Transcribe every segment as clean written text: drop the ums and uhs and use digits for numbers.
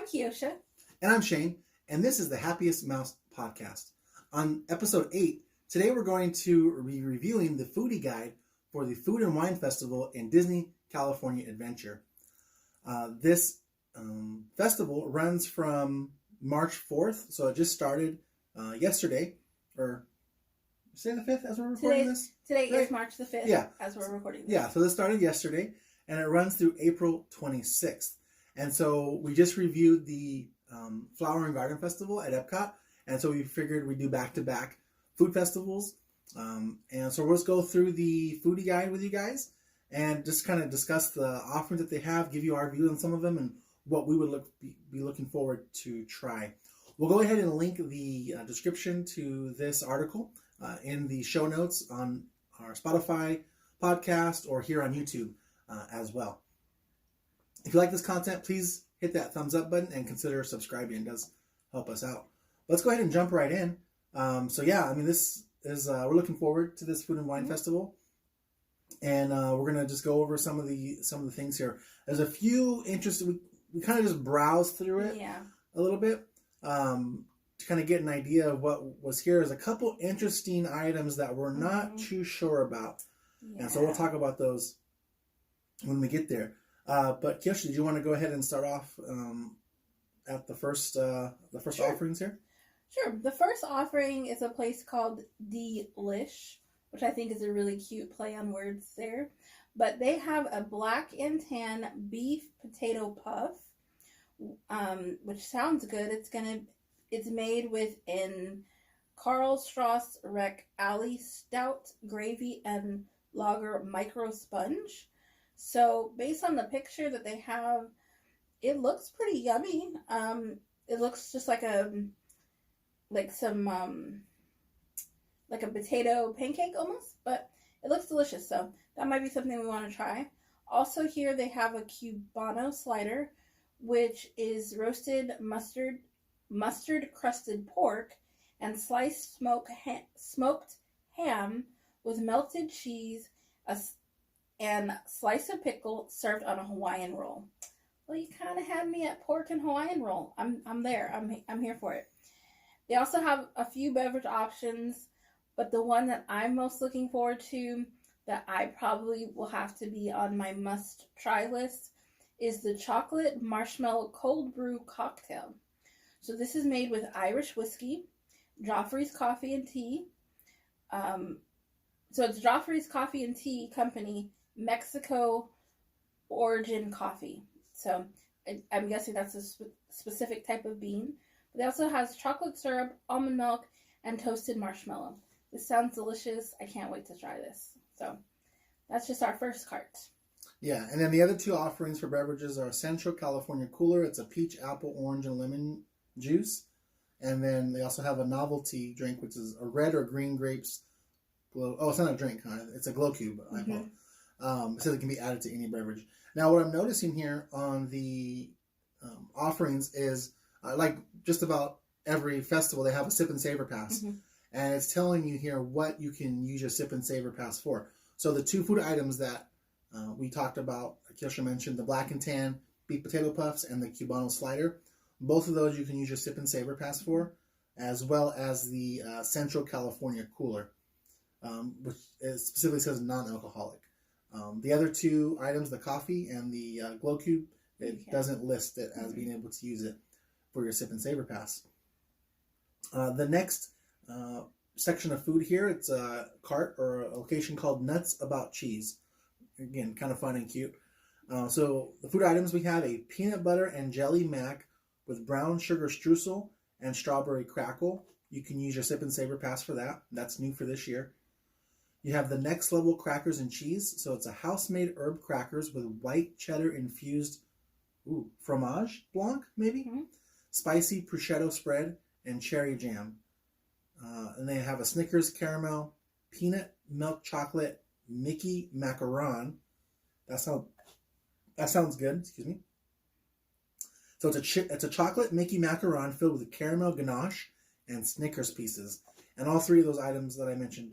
Kiosha. And I'm Shane, and this is the Happiest Mouse podcast. On episode 8, today we're going to be reviewing the foodie guide for the Food and Wine Festival in Disney California Adventure. This festival runs from March 4th, so it just started yesterday, or say the 5th as we're recording this? Today is March the 5th as we're recording this. Yeah, so this started yesterday, and it runs through April 26th. And so we just reviewed the Flower and Garden Festival at Epcot, and so we figured we'd do back-to-back food festivals. And so we'll just go through the foodie guide with you guys and just kind of discuss the offerings that they have, give you our view on some of them, and what we would be looking forward to try. We'll go ahead and link the description to this article in the show notes on our Spotify podcast or here on YouTube as well. If you like this content, please hit that thumbs up button and consider subscribing. It does help us out. Let's go ahead and jump right in. This is we're looking forward to this Food and Wine Festival, and we're gonna just go over some of the things here. There's a few interesting. We kind of just browsed through it a little bit to kind of get an idea of what was here. There's a couple interesting items that we're not too sure about, and so we'll talk about those when we get there. But Kiosha, did you want to go ahead and start off at the first offerings here? Sure. The first offering is a place called Delish, which I think is a really cute play on words there. But they have a black and tan beef potato puff, which sounds good. It's made with an Karl Strauss Reck Alley Stout gravy and lager micro sponge. So based on the picture that they have, it looks pretty yummy. It looks just like a potato pancake almost, but it looks delicious. So that might be something we want to try. Also here they have a Cubano Slider, which is roasted mustard crusted pork and sliced smoked ham with melted cheese, and slice of pickle served on a Hawaiian roll. Well, you kind of had me at pork and Hawaiian roll. I'm there. I'm here for it. They also have a few beverage options, but the one that I'm most looking forward to, that I probably will have to be on my must-try list, is the chocolate marshmallow cold brew cocktail. So this is made with Irish whiskey, Joffrey's Coffee and Tea. So it's Joffrey's Coffee and Tea Company, Mexico origin coffee. So I'm guessing that's a specific type of bean. But it also has chocolate syrup, almond milk, and toasted marshmallow. This sounds delicious. I can't wait to try this. So that's just our first cart. Yeah, and then the other two offerings for beverages are Central California Cooler. It's a peach, apple, orange, and lemon juice. And then they also have a novelty drink, which is a red or green grapes glow. Oh, it's not a drink, huh? It's a glow cube. It says it can be added to any beverage. Now, what I'm noticing here on the offerings is, like just about every festival, they have a sip and savor pass. And it's telling you here what you can use your sip and savor pass for. So the two food items that we talked about, Kiosha mentioned, the black and tan beef potato puffs and the Cubano Slider. Both of those you can use your sip and savor pass for, as well as the Central California Cooler, which specifically says non-alcoholic. The other two items, the coffee and the glow cube, it doesn't list it as being able to use it for your sip and savor pass. The next section of food here, it's a cart or a location called Nuts About Cheese. Again, kind of fun and cute. So the food items, we have a peanut butter and jelly mac with brown sugar streusel and strawberry crackle. You can use your sip and savor pass for that. That's new for this year. You have the Next Level crackers and cheese. So it's a house-made herb crackers with white cheddar infused fromage blanc, maybe? Spicy prosciutto spread and cherry jam. And they have a Snickers caramel, peanut milk chocolate, Mickey macaron. That sounds good. Excuse me. So it's a chocolate Mickey macaron filled with caramel ganache and Snickers pieces. And all three of those items that I mentioned,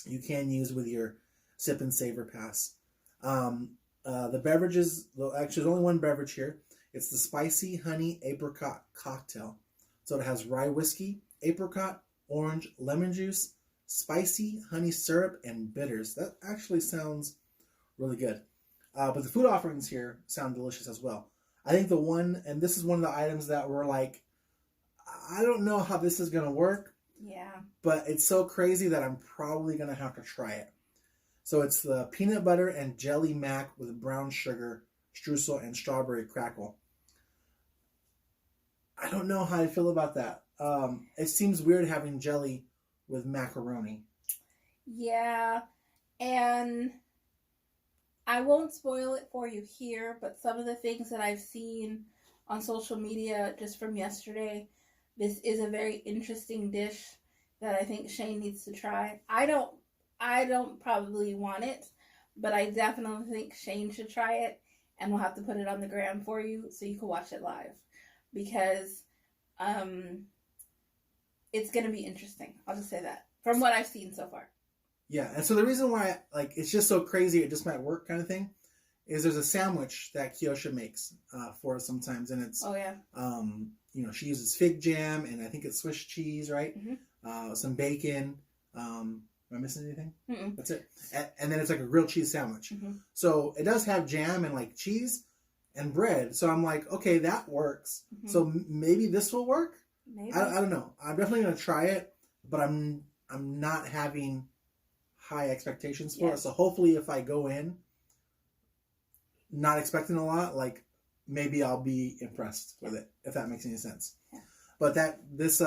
you can use with your sip and savor pass. The beverages, actually there's only one beverage here. It's the Spicy Honey Apricot Cocktail. So it has rye whiskey, apricot, orange, lemon juice, spicy honey syrup, and bitters. That actually sounds really good. But the food offerings here sound delicious as well. I think the one, and this is one of the items that were like, I don't know how this is going to work. Yeah. But it's so crazy that I'm probably going to have to try it. So it's the peanut butter and jelly mac with brown sugar, streusel, and strawberry crackle. I don't know how I feel about that. It seems weird having jelly with macaroni. Yeah, and I won't spoil it for you here, but some of the things that I've seen on social media just from yesterday, this is a very interesting dish that I think Shane needs to try. I don't probably want it, but I definitely think Shane should try it, and we'll have to put it on the gram for you so you can watch it live, because it's going to be interesting. I'll just say that from what I've seen so far. Yeah, and so the reason why it's just so crazy, it just might work kind of thing, is there's a sandwich that Kyosha makes for us sometimes, and it's she uses fig jam and I think it's Swiss cheese, right? Mm-hmm. Some bacon. Am I missing anything? Mm-mm. That's it. And then it's like a grilled cheese sandwich. Mm-hmm. So it does have jam and like cheese and bread. So I'm like, okay, that works. Mm-hmm. So maybe this will work. Maybe. I don't know. I'm definitely gonna try it, but I'm not having high expectations for it. So hopefully, if I go in not expecting a lot, like maybe I'll be impressed with it, if that makes any sense. Yeah. But this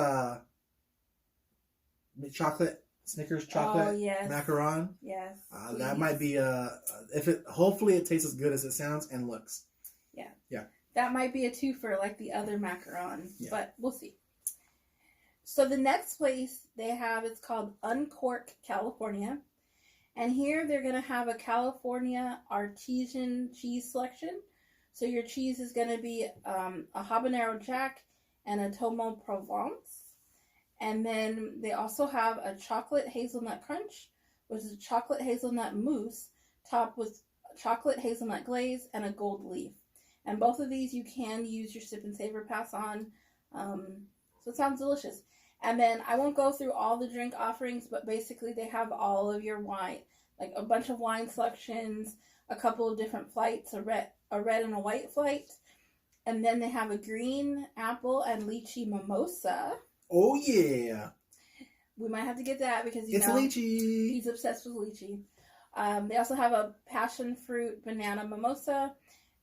chocolate Snickers chocolate macaron, yes, that might be hopefully it tastes as good as it sounds and looks. Yeah. That might be a twofer like the other macaron, but we'll see. So the next place they have is called Uncork, California. And here they're going to have a California artisan cheese selection. So your cheese is going to be a habanero jack and a tomo provence. And then they also have a chocolate hazelnut crunch, which is a chocolate hazelnut mousse topped with chocolate hazelnut glaze and a gold leaf. And both of these you can use your sip and savor pass on. So it sounds delicious. And then I won't go through all the drink offerings, but basically they have all of your wine, like a bunch of wine selections, a couple of different flights, a red and a white flight. And then they have a green apple and lychee mimosa. Oh, yeah. We might have to get that because, it's lychee. He's obsessed with lychee. They also have a passion fruit banana mimosa,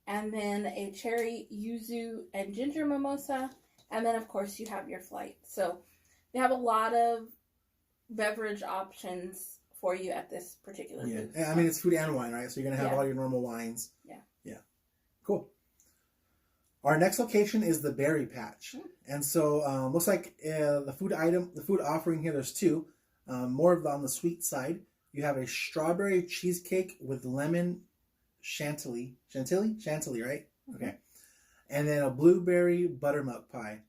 and then a cherry yuzu and ginger mimosa. And then, of course, you have your flight. So they have a lot of beverage options for you at this particular booth. Yeah, I mean, it's food and wine, right? So you're going to have all your normal wines. Yeah. Cool. Our next location is the Berry Patch. And so looks like the food offering here, there's two. More on the sweet side. You have a strawberry cheesecake with lemon Chantilly, right? Mm-hmm. Okay. And then a blueberry buttermilk pie.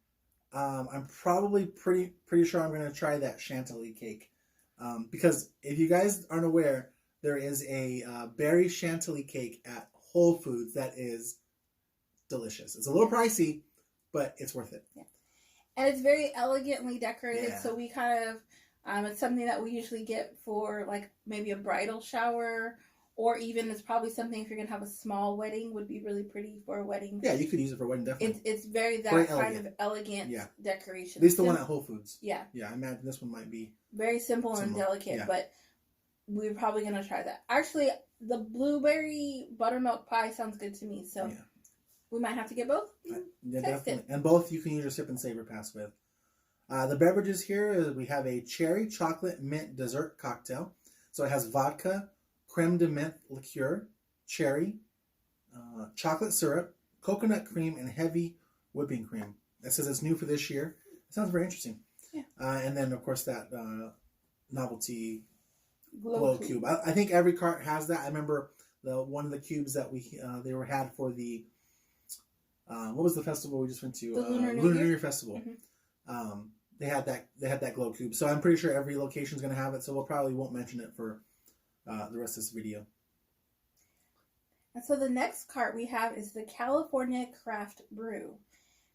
I'm probably pretty sure I'm going to try that Chantilly cake. Because if you guys aren't aware, there is a berry Chantilly cake at Whole Foods that is delicious. It's a little pricey, but it's worth it. Yeah. And it's very elegantly decorated. Yeah. So we kind of, it's something that we usually get for like maybe a bridal shower, or even it's probably something if you're going to have a small wedding would be really pretty for a wedding. Yeah, you could use it for a wedding, definitely. It's very kind of elegant decoration. At least the one at Whole Foods. Yeah. Yeah, I imagine this one might be very simple and delicate, but we're probably going to try that. Actually, the blueberry buttermilk pie sounds good to me, so we might have to get both. Yeah, definitely. And both you can use your sip and savor pass with. The beverages here, we have a cherry chocolate mint dessert cocktail. So it has vodka, creme de menthe liqueur, cherry, chocolate syrup, coconut cream, and heavy whipping cream. It says it's new for this year. It sounds very interesting. Yeah. And then, of course, that novelty glow cube. I think every cart has that. I remember one of the cubes that had for the what was the festival we just went to? The Lunar New Year Festival. Mm-hmm. They had that glow cube. So I'm pretty sure every location is going to have it. So we'll probably won't mention it for the rest of this video. And so the next cart we have is the California Craft Brew.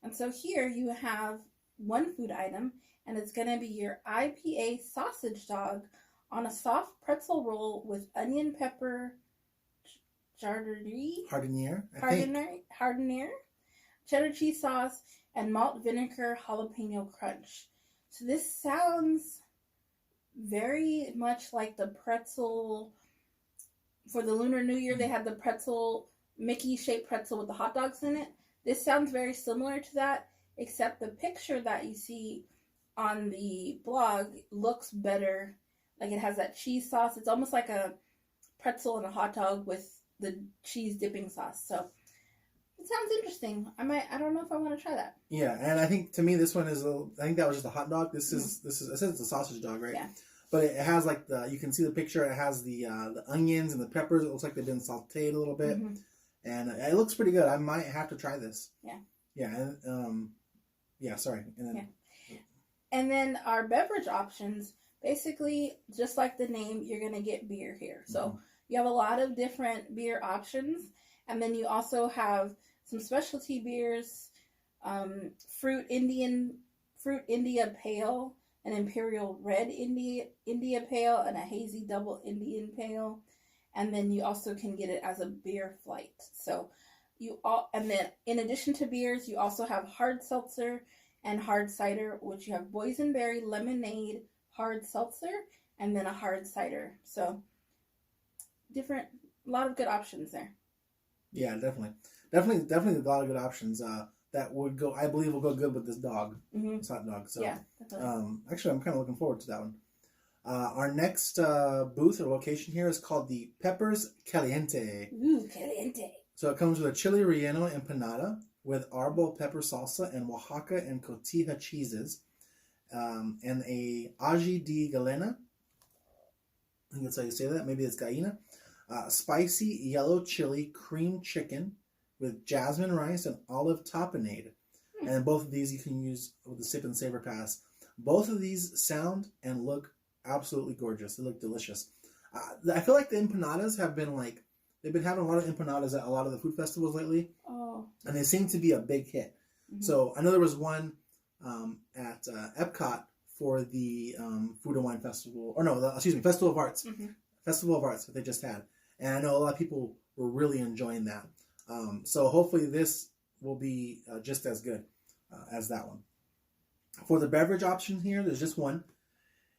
And so here you have one food item, and it's going to be your IPA sausage dog on a soft pretzel roll with onion pepper Jardiniere, cheddar cheese sauce, and malt vinegar jalapeno crunch. So this sounds very much like the pretzel for the Lunar New Year. They had the pretzel, Mickey-shaped pretzel with the hot dogs in it. This sounds very similar to that, except the picture that you see on the blog looks better. Like it has that cheese sauce. It's almost like a pretzel and a hot dog with the cheese dipping sauce. So it sounds interesting. I don't know if I want to try that. Yeah, and I think to me this one is I think that was just a hot dog. This is it says it's a sausage dog, right? Yeah. But it has like you can see the picture. It has the onions and the peppers. It looks like they've been sautéed a little bit, and it looks pretty good. I might have to try this. Yeah. Yeah. And, sorry. And then our beverage options, basically, just like the name, you're gonna get beer here. So you have a lot of different beer options, and then you also have some specialty beers, Fruit India Pale, an Imperial Red India Pale, and a Hazy Double Indian Pale. And then you also can get it as a beer flight. So and then in addition to beers, you also have hard seltzer and hard cider, which you have boysenberry lemonade hard seltzer, and then a hard cider. So a lot of good options there. Yeah, definitely a lot of good options. That would go, I believe, will go good with this dog, this hot dog. So, yeah, definitely. Actually, I'm kind of looking forward to that one. Our next booth or location here is called the Peppers Caliente. Ooh, caliente. So it comes with a chili relleno empanada with arbol pepper salsa and Oaxaca and cotija cheeses, and a ají de galena. I think that's how you say that. Maybe it's gallina. Spicy yellow chili cream chicken with jasmine rice and olive tapenade. And both of these you can use with the Sip and Savor Pass. Both of these sound and look absolutely gorgeous. They look delicious. I feel like the empanadas have been they've been having a lot of empanadas at a lot of the food festivals lately. Oh. And they seem to be a big hit. So I know there was one at Epcot for the Food and Wine Festival. Or no, Festival of Arts. Festival of Arts that they just had. And I know a lot of people were really enjoying that. So hopefully this will be just as good as that one. For the beverage option here, there's just one.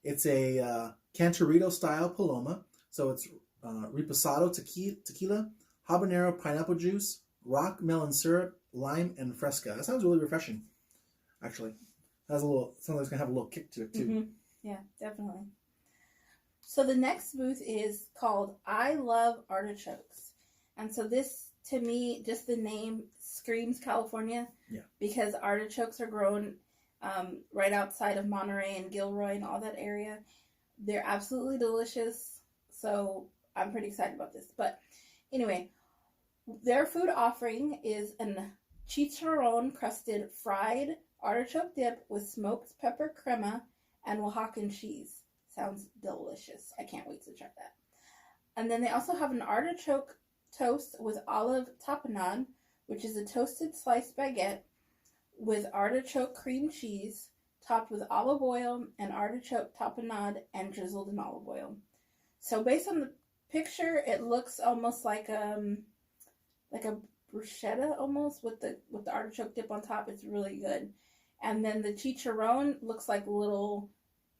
It's a Cantarito style Paloma. So it's reposado tequila, habanero pineapple juice, rock melon syrup, lime, and fresca. That sounds really refreshing, actually. Sounds like it's going to have a little kick to it, too. Yeah, definitely. So the next booth is called I Love Artichokes. And so this, to me, just the name screams California. Yeah. Because artichokes are grown right outside of Monterey and Gilroy and all that area. They're absolutely delicious. So I'm pretty excited about this. But anyway, their food offering is an chicharron crusted fried artichoke dip with smoked pepper crema and Oaxacan cheese. Sounds delicious. I can't wait to try that. And then they also have an artichoke toast with olive tapenade, which is a toasted sliced baguette with artichoke cream cheese topped with olive oil and artichoke tapenade and drizzled in olive oil. So based on the picture, it looks almost like a bruschetta almost with the artichoke dip on top. It's really good. And then the chicharron looks like little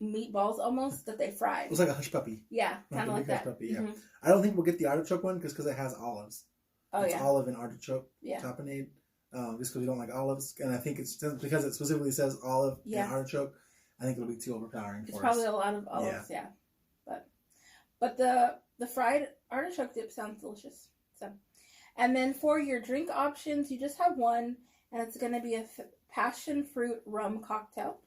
meatballs almost that they fried. It's like a hush puppy. Yeah, kind of like that. Puppy, yeah. I don't think we'll get the artichoke one because it has olives. Oh, it's olive and artichoke tapenade. Just because we don't like olives, and I think it's because it specifically says olive and artichoke. I think it'll be too overpowering for us. It's probably a lot of olives, yeah. But the fried artichoke dip sounds delicious. So, and then for your drink options, you just have one, and it's going to be a passion fruit rum cocktail,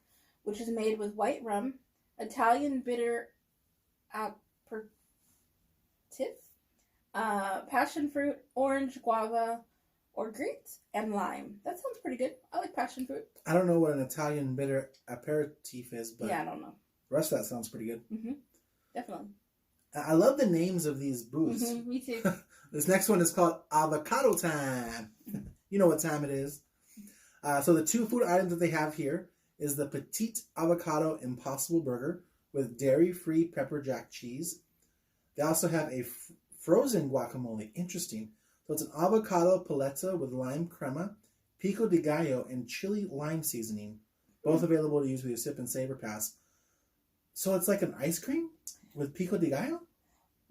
which is made with white rum, Italian bitter aperitif, passion fruit, orange, guava, or grapes, and lime. That sounds pretty good. I like passion fruit. I don't know what an Italian bitter aperitif is, but yeah, I don't know. The rest of that sounds pretty good. Definitely. I love the names of these booths. Mm-hmm, me too. This next one is called Avocado Time. You know what time it is. So the 2 food items that they have here is the Petite Avocado Impossible Burger with dairy-free pepper jack cheese. They also have a frozen guacamole. Interesting. So it's an avocado paleta with lime crema, pico de gallo, and chili lime seasoning. Both available to use with your Sip and Savor Pass. So it's like an ice cream with pico de gallo?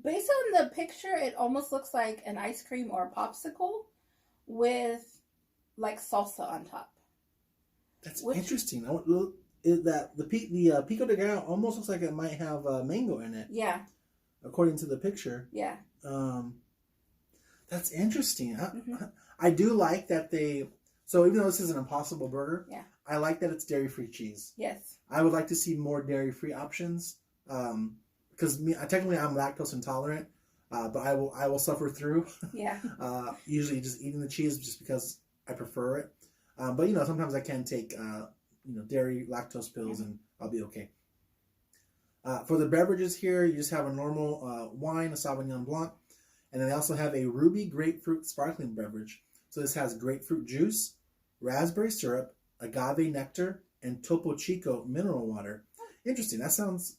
Based on the picture, it almost looks like an ice cream or a popsicle with like salsa on top. That's interesting. The pico de gallo almost looks like it might have mango in it. Yeah. According to the picture. Yeah. That's interesting. I do like that they... So even though this is an Impossible Burger, yeah, I like that it's dairy-free cheese. Yes. I would like to see more dairy-free options. Because technically I'm lactose intolerant, but I will suffer through. Yeah. Usually just eating the cheese just because I prefer it. But sometimes I can take dairy lactose pills and I'll be okay. For the beverages here, you just have a normal wine, a Sauvignon Blanc, and then they also have a ruby grapefruit sparkling beverage. So this has grapefruit juice, raspberry syrup, agave nectar, and Topo Chico mineral water. Interesting. That sounds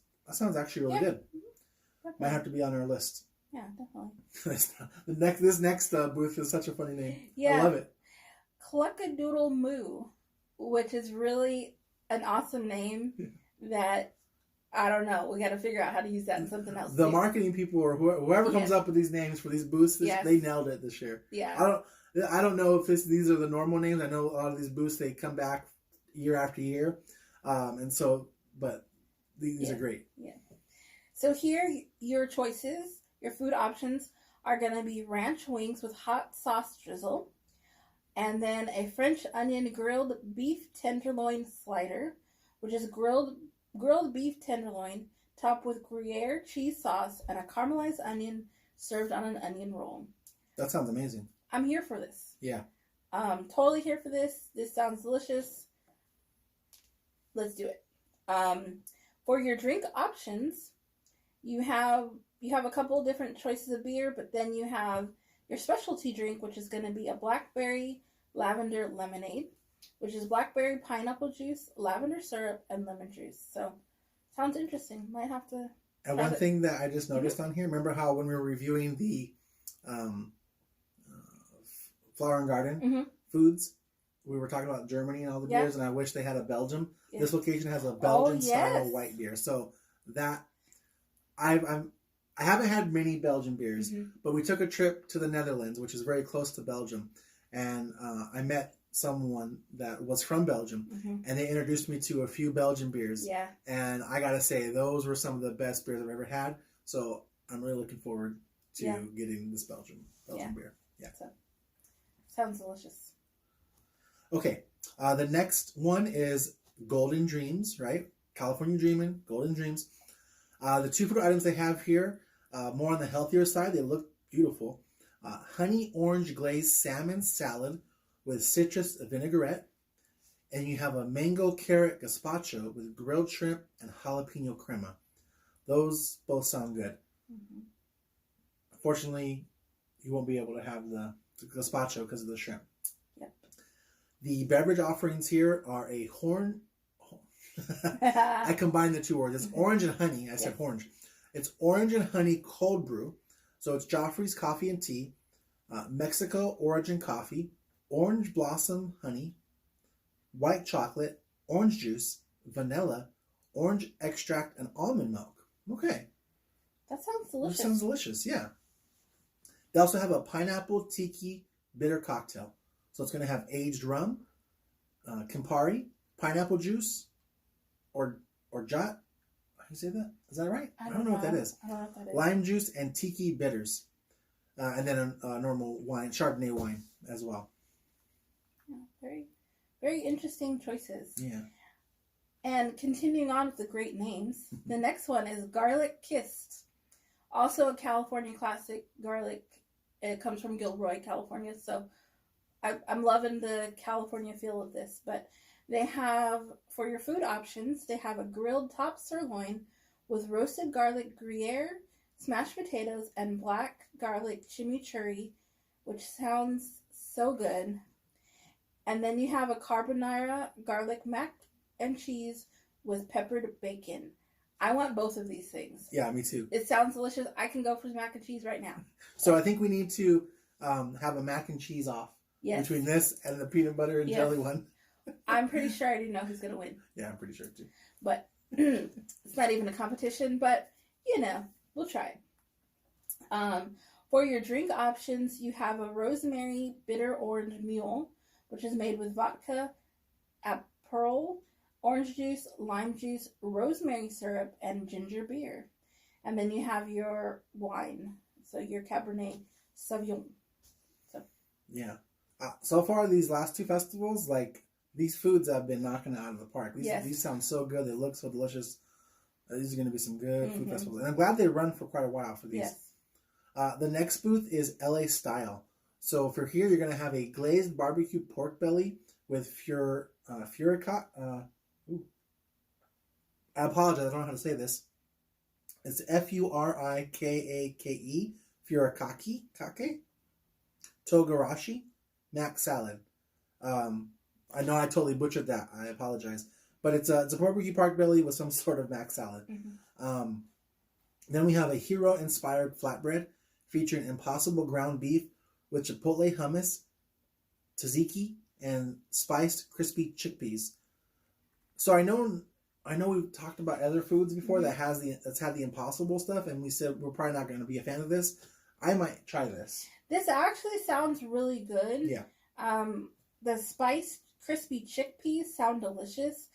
actually really good. Mm-hmm. Might have to be on our list. Yeah, definitely. This next booth is such a funny name. Yeah. I love it. Cluckadoodle Moo, which is really an awesome name that, I don't know, we got to figure out how to use that in something else. The marketing people or whoever comes up with these names for these booths, they nailed it this year. Yeah. I don't know if these are the normal names. I know a lot of these booths, they come back year after year. But these are great. Yeah. So here, your choices, your food options are going to be ranch wings with hot sauce drizzle, and then a French onion grilled beef tenderloin slider, which is grilled beef tenderloin topped with Gruyere cheese sauce and a caramelized onion served on an onion roll. That sounds amazing. I'm here for this. Yeah. Totally here for this. This sounds delicious. Let's do it. For your drink options, you have a couple of different choices of beer, but then you have your specialty drink, which is going to be a blackberry lavender lemonade, which is blackberry pineapple juice, lavender syrup, and lemon juice. So, sounds interesting. Might have to. And one thing that I just noticed on here, remember how when we were reviewing the Flower and Garden foods, we were talking about Germany and all the beers, and I wish they had a Belgium. Yeah. This location has a Belgian style white beer, so that I haven't had many Belgian beers, but we took a trip to the Netherlands, which is very close to Belgium, and I met someone that was from Belgium, and they introduced me to a few Belgian beers. Yeah, and I gotta say, those were some of the best beers I've ever had. So I'm really looking forward to getting this Belgian beer. Yeah, so, sounds delicious. Okay, the next one is Golden Dreams, right? California Dreamin', Golden Dreams. The 2 food items they have here, more on the healthier side. They look beautiful. Honey orange glazed salmon salad with citrus vinaigrette. And you have a mango carrot gazpacho with grilled shrimp and jalapeno crema. Those both sound good. Unfortunately, you won't be able to have the gazpacho because of the shrimp. Yep. The beverage offerings here are a I combined the 2 words. It's orange and honey. I said orange. It's orange and honey cold brew. So it's Joffrey's Coffee and Tea, Mexico origin coffee, orange blossom honey, white chocolate, orange juice, vanilla, orange extract, and almond milk. Okay. That sounds delicious. That sounds delicious, yeah. They also have a pineapple tiki bitter cocktail. So it's going to have aged rum, Campari, pineapple juice, or jot. How do you say that? Is that right? I don't know what that is. I don't know what that is. Lime juice and tiki bitters. And then a normal wine, Chardonnay wine as well. Yeah, very, very interesting choices. Yeah. And continuing on with the great names, the next one is Garlic Kissed. Also a California classic garlic. It comes from Gilroy, California. So I'm loving the California feel of this. But they have, for your food options, they have a grilled top sirloin with roasted garlic Gruyere, smashed potatoes, and black garlic chimichurri, which sounds so good. And then you have a carbonara garlic mac and cheese with peppered bacon. I want both of these things. Yeah, me too. It sounds delicious. I can go for mac and cheese right now. So I think we need to have a mac and cheese off between this and the peanut butter and jelly one. I'm pretty sure I already know who's going to win. Yeah, I'm pretty sure too. But it's not even a competition, but you know, we'll try it. For your drink options, you have a rosemary bitter orange mule, which is made with vodka, Aperol, orange juice, lime juice, rosemary syrup, and ginger beer. And then you have your wine, so your Cabernet Sauvignon. Yeah. So far, these last two festivals, like, these foods have been knocking it out of the park. These sound so good. They look so delicious. These are going to be some good food festivals. And I'm glad they run for quite a while for these. Yes. The next booth is LA Style. So for here, you're going to have a glazed barbecue pork belly with furikake. I apologize. I don't know how to say this. It's Furikake, furikake, togarashi, mac salad. I know I totally butchered that. I apologize. But it's a barbecue pork belly with some sort of mac salad. Then we have a hero-inspired flatbread featuring impossible ground beef with chipotle hummus, tzatziki, and spiced crispy chickpeas. So I know we've talked about other foods before that's had the impossible stuff, and we said we're probably not going to be a fan of this. I might try this. This actually sounds really good. Yeah. The spiced crispy chickpeas sound delicious.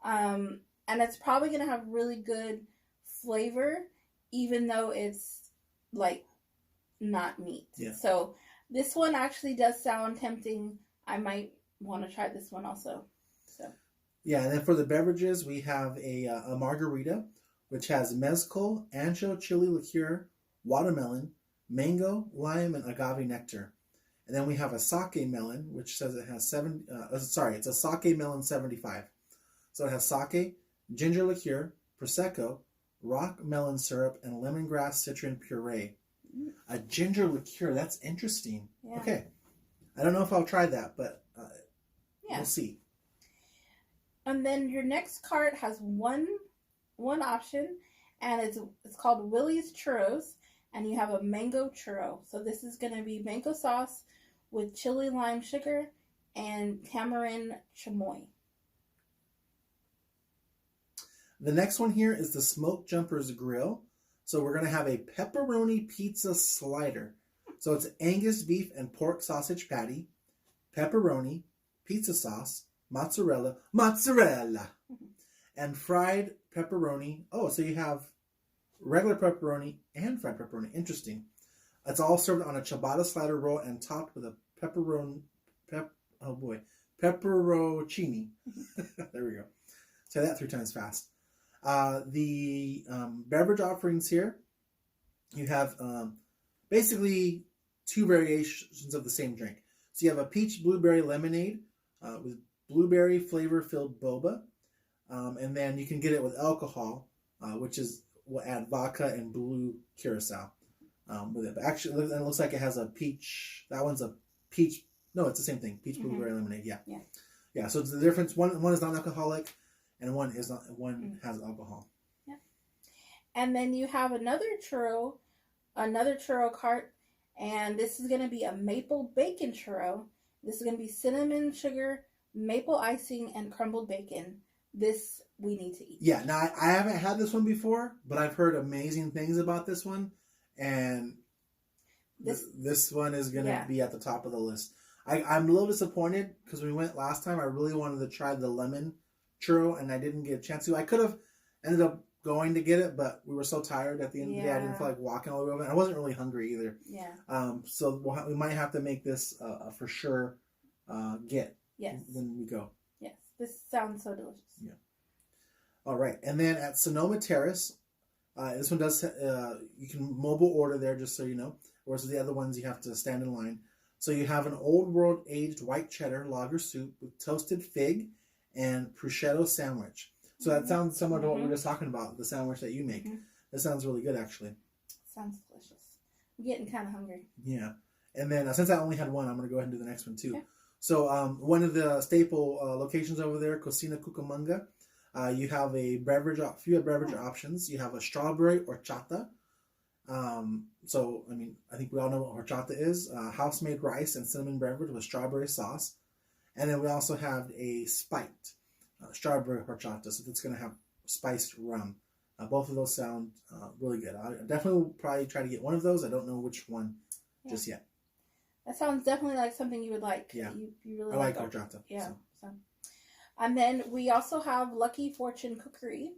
And it's probably going to have really good flavor, even though it's, like, not meat. Yeah. So this one actually does sound tempting. I might want to try this one also. So. Yeah, and then for the beverages, we have a margarita, which has mezcal, ancho chili liqueur, watermelon, mango, lime, and agave nectar. And then we have a sake melon, which says it has it's a sake melon 75. So it has sake, ginger liqueur, prosecco, rock melon syrup, and lemongrass citron puree. A ginger liqueur, that's interesting. Yeah. Okay. I don't know if I'll try that, but we'll see. And then your next cart has one option, and it's called Willie's Churros, and you have a mango churro. So this is going to be mango sauce with chili lime sugar and tamarind chamoy. The next one here is the Smoke Jumpers Grill. So we're going to have a pepperoni pizza slider. So it's Angus beef and pork sausage patty, pepperoni, pizza sauce, mozzarella, and fried pepperoni. Oh, so you have regular pepperoni and fried pepperoni. Interesting. It's all served on a ciabatta slider roll and topped with a pepperoni. There we go. Say that 3 times fast. The beverage offerings here, you have basically 2 variations of the same drink. So you have a peach blueberry lemonade with blueberry flavor-filled boba. And then you can get it with alcohol, which will add vodka and blue curacao with it. But actually, it looks like it has a peach. That one's a peach. No, it's the same thing. Peach blueberry lemonade. Yeah. Yeah. So it's the difference. One is non-alcoholic, and one is not. One has alcohol. Yeah. And then you have another churro cart, and this is going to be a maple bacon churro. This is going to be cinnamon sugar, maple icing, and crumbled bacon. This we need to eat. Yeah, now I haven't had this one before, but I've heard amazing things about this one, and this one is going to be at the top of the list. I'm a little disappointed because when we went last time, I really wanted to try the lemon churro, and I didn't get a chance to. I could have ended up going to get it, but we were so tired at the end of the day, I didn't feel like walking all the way over. And I wasn't really hungry either. Yeah. So we might have to make this for sure get when we go. Yes, this sounds so delicious. Yeah. All right, and then at Sonoma Terrace, this one does you can mobile order there, just so you know. Whereas the other ones you have to stand in line. So you have an old world aged white cheddar lager soup with toasted fig and prosciutto sandwich. So that sounds similar to what we were just talking about, the sandwich that you make. That sounds really good, actually. Sounds delicious. I'm getting kind of hungry. Yeah. And then since I only had one, I'm going to go ahead and do the next one too. Okay. So one of the staple locations over there, Cocina Cucamonga, you have a few beverage options. You have a strawberry horchata. So, I mean, I think we all know what horchata is. House-made rice and cinnamon beverage with strawberry sauce. And then we also have a spiked strawberry horchata. So that's going to have spiced rum. Both of those sound really good. I definitely will probably try to get one of those. I don't know which one just yet. That sounds definitely like something you would like. Yeah. You really I like horchata. Yeah. So. And then we also have Lucky Fortune Cookery.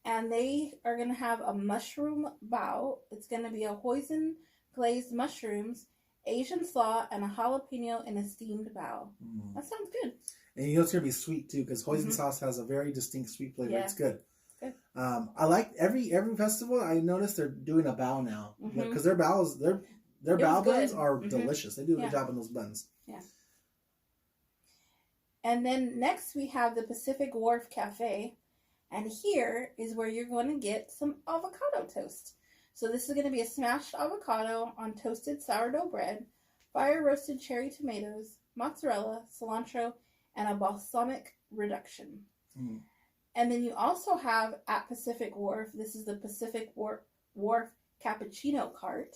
And they are going to have a mushroom bao. It's going to be a hoisin glazed mushrooms, Asian slaw, and a jalapeno in a steamed bao. That sounds good. And you know it's going to be sweet too, because hoisin sauce has a very distinct sweet flavor. Yeah. It's good. Good. I like every festival. I noticed they're doing a bao now because their baos their bao buns are delicious. They do a good job on those buns. Yeah. And then next we have the Pacific Wharf Cafe. And here is where you're going to get some avocado toast. So this is going to be a smashed avocado on toasted sourdough bread, fire roasted cherry tomatoes, mozzarella, cilantro, and a balsamic reduction. And then you also have at Pacific Wharf, this is the Pacific Wharf Cappuccino cart.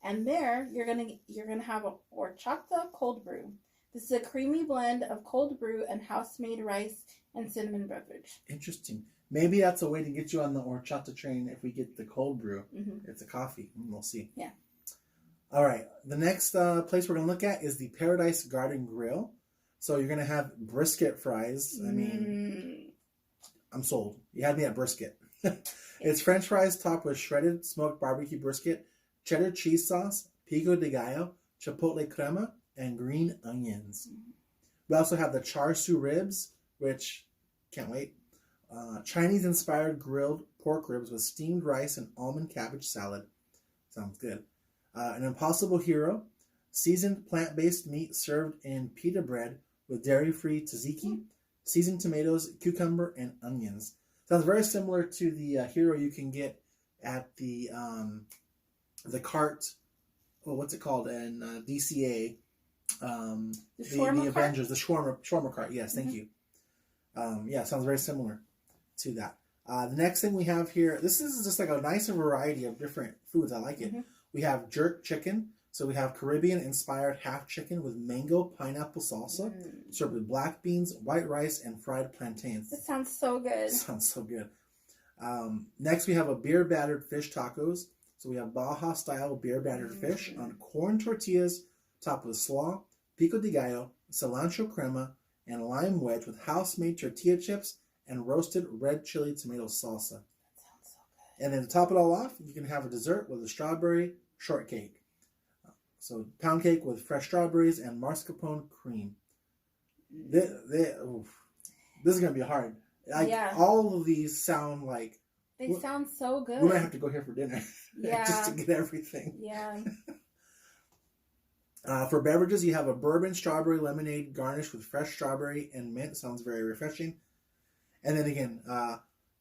And there you're gonna have a horchata cold brew. This is a creamy blend of cold brew and house-made rice and cinnamon beverage. Interesting. Maybe that's a way to get you on the horchata train if we get the cold brew. It's a coffee. We'll see. Yeah. All right. The next place we're going to look at is the Paradise Garden Grill. So you're going to have brisket fries. I mean, I'm sold. You had me at brisket. It's French fries topped with shredded smoked barbecue brisket, cheddar cheese sauce, pico de gallo, chipotle crema, and green onions. We also have the char siu ribs, which, can't wait. Chinese-inspired grilled pork ribs with steamed rice and almond cabbage salad. Sounds good. An Impossible Hero, seasoned plant-based meat served in pita bread with dairy-free tzatziki, seasoned tomatoes, cucumber, and onions. Sounds very similar to the hero you can get at the cart. Well, what's it called in DCA? The Avengers, the shawarma cart. Yes, thank you. Yeah, sounds very similar to that. The next thing we have here, this is just like a nice variety of different foods. I like it. We have jerk chicken. So we have Caribbean-inspired half chicken with mango pineapple salsa, served with black beans, white rice, and fried plantains. That sounds so good. Sounds so good. Next, we have a beer-battered fish tacos. So we have Baja-style beer-battered fish on corn tortillas, topped with slaw, pico de gallo, cilantro crema, and lime wedge with house-made tortilla chips and roasted red chili tomato salsa. That sounds so good. And then to top it all off, you can have a dessert with a strawberry shortcake. So pound cake with fresh strawberries and mascarpone cream. This is going to be hard. All of these sound like... They sound so good. We might have to go here for dinner. Yeah. Just to get everything. Yeah. For beverages, you have a bourbon strawberry lemonade garnished with fresh strawberry and mint. Sounds very refreshing. And then again,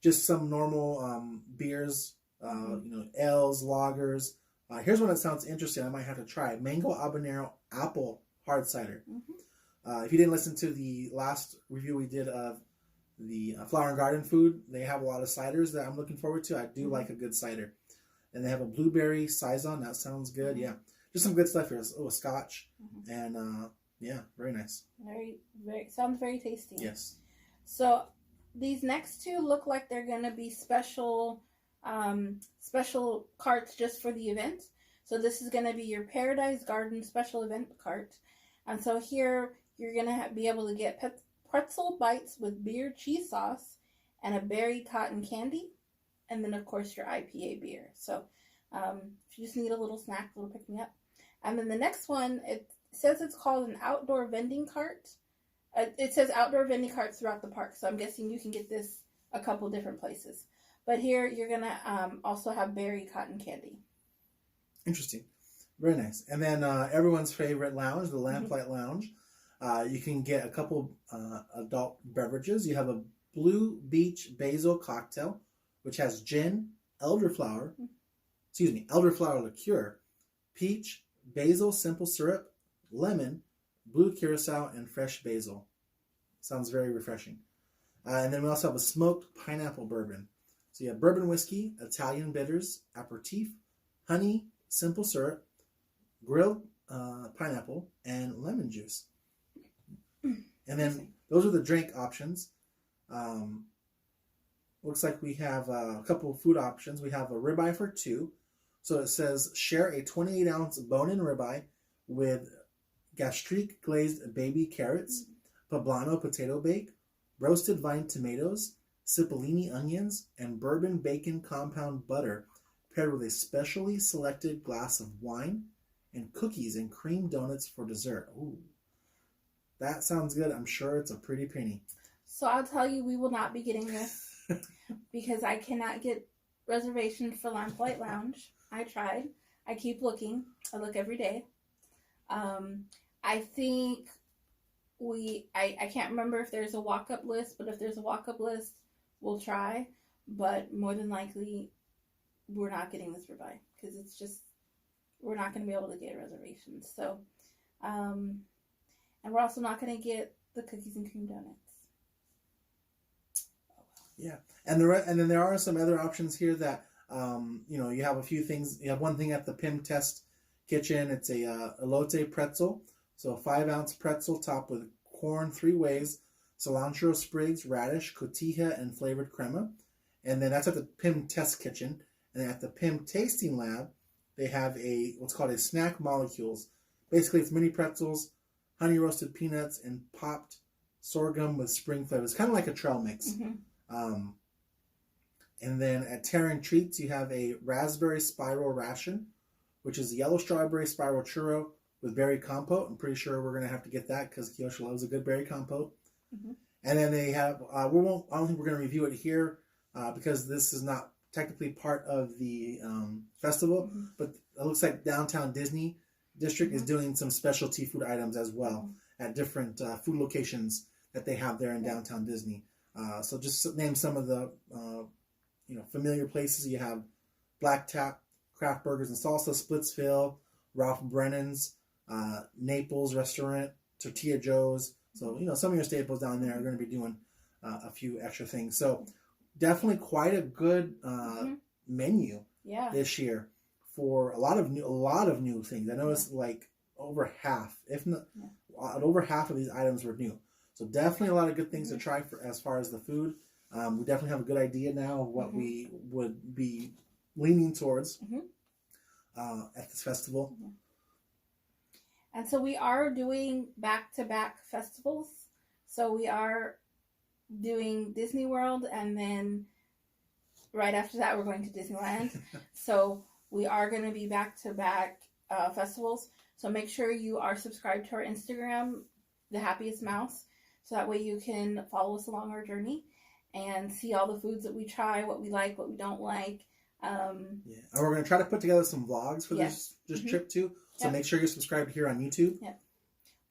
just some normal beers, ales, lagers. Here's one that sounds interesting. I might have to try. Mango habanero apple hard cider. If you didn't listen to the last review we did of the Flower and Garden food, they have a lot of ciders that I'm looking forward to. I do like a good cider. And they have a blueberry saison. That sounds good. Yeah. Just some good stuff here. Oh, a scotch. And yeah, very nice. Sounds very tasty. Yes. So these next two look like they're going to be special carts just for the event. So this is going to be your Paradise Garden special event cart. And so here you're going to be able to get pretzel bites with beer cheese sauce and a berry cotton candy. And then, of course, your IPA beer. So if you just need a little snack, a little pick-me-up. And then the next one, it says it's called an outdoor vending cart. It says outdoor vending carts throughout the park. So I'm guessing you can get this a couple different places. But here you're going to also have berry cotton candy. Interesting. Very nice. And then everyone's favorite lounge, the Lamplight Lounge. You can get a couple adult beverages. You have a Blue Beach Basil cocktail, which has gin, elderflower, elderflower liqueur, peach, basil simple syrup, lemon, blue curacao, and fresh basil. Sounds very refreshing. And then we also have a smoked pineapple bourbon. So you have bourbon whiskey, Italian bitters, aperitif, honey, simple syrup, grilled pineapple, and lemon juice. And then those are the drink options. Looks like we have a couple of food options. We have a ribeye for two. So it says share a 28-ounce bone-in ribeye with gastrique glazed baby carrots, poblano potato bake, roasted vine tomatoes, cipollini onions, and bourbon bacon compound butter paired with a specially selected glass of wine and cookies and cream donuts for dessert. Ooh, that sounds good. I'm sure it's a pretty penny. So I'll tell you, we will not be getting this because I cannot get reservations for Lamplight Lounge. I tried. I keep looking. I look every day. I think I can't remember if there's a walk-up list, but if there's a walk-up list, we'll try. But more than likely, we're not getting this ribeye because it's just, we're not going to be able to get reservations. So, and we're also not going to get the cookies and cream donuts. Yeah, and then there are some other options here that you have a few things. You have one thing at the Pim Test Kitchen. It's a elote pretzel, so a 5-ounce pretzel topped with corn 3 ways, cilantro sprigs, radish, cotija, and flavored crema. And then that's at the Pim Test Kitchen. And at the Pim Tasting Lab, they have what's called a snack molecules. Basically, it's mini pretzels, honey roasted peanuts, and popped sorghum with spring flavors. Kind of like a trail mix. Mm-hmm. And then at Terran Treats, you have a raspberry spiral ration, which is yellow strawberry spiral churro with berry compote. I'm pretty sure we're going to have to get that because Kiyoshi loves a good berry compote. Mm-hmm. And then they have, I don't think we're going to review it here because this is not technically part of the festival, mm-hmm. but it looks like Downtown Disney District mm-hmm. is doing some specialty food items as well mm-hmm. at different food locations that they have there in Downtown Disney. So just name some of the familiar places. You have Black Tap, Craft Burgers and Salsa, Splitsville, Ralph Brennan's, Naples Restaurant, Tortilla Joe's. So, some of your staples down there are going to be doing a few extra things. So definitely quite a good mm-hmm. menu this year for a lot of new things. I noticed like over half, if not over half of these items were new. So definitely a lot of good things to try for as far as the food. We definitely have a good idea now of what mm-hmm. we would be leaning towards mm-hmm. At this festival. Mm-hmm. And so we are doing back-to-back festivals. So we are doing Disney World, and then right after that we're going to Disneyland. So we are going to be back-to-back festivals. So make sure you are subscribed to our Instagram, The Happiest Mouse. So that way you can follow us along our journey and see all the foods that we try, what we like, what we don't like. And we're going to try to put together some vlogs for this mm-hmm. trip too. So make sure you're subscribed here on YouTube. Yeah.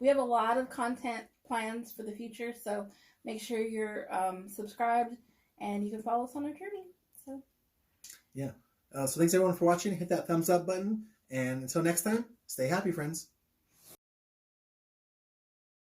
We have a lot of content plans for the future. So make sure you're subscribed and you can follow us on our journey. So so thanks everyone for watching. Hit that thumbs up button. And until next time, stay happy, friends.